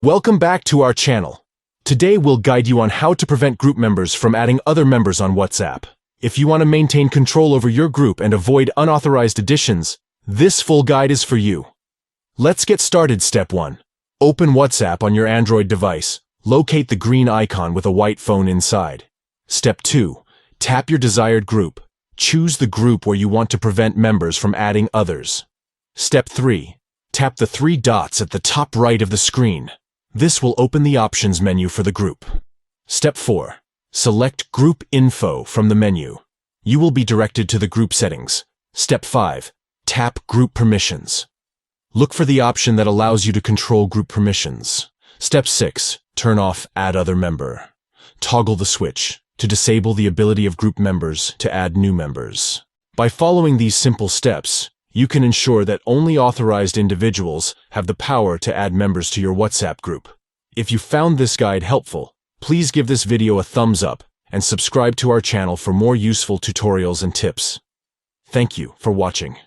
Welcome back to our channel. Today we'll guide you on how to prevent group members from adding other members on WhatsApp. If you want to maintain control over your group and avoid unauthorized additions, this full guide is for you. Let's get started. Step 1. Open WhatsApp on your Android device. Locate the green icon with a white phone inside. Step 2. Tap your desired group. Choose the group where you want to prevent members from adding others. Step 3. Tap the 3 dots at the top right of the screen. This will open the options menu for the group. Step 4. Select Group Info from the menu. You will be directed to the group settings. Step 5. Tap Group Permissions. Look for the option that allows you to control group permissions. Step 6. Turn off Add Other Member. Toggle the switch to disable the ability of group members to add new members. By following these simple steps, you can ensure that only authorized individuals have the power to add members to your WhatsApp group. If you found this guide helpful, please give this video a thumbs up and subscribe to our channel for more useful tutorials and tips. Thank you for watching.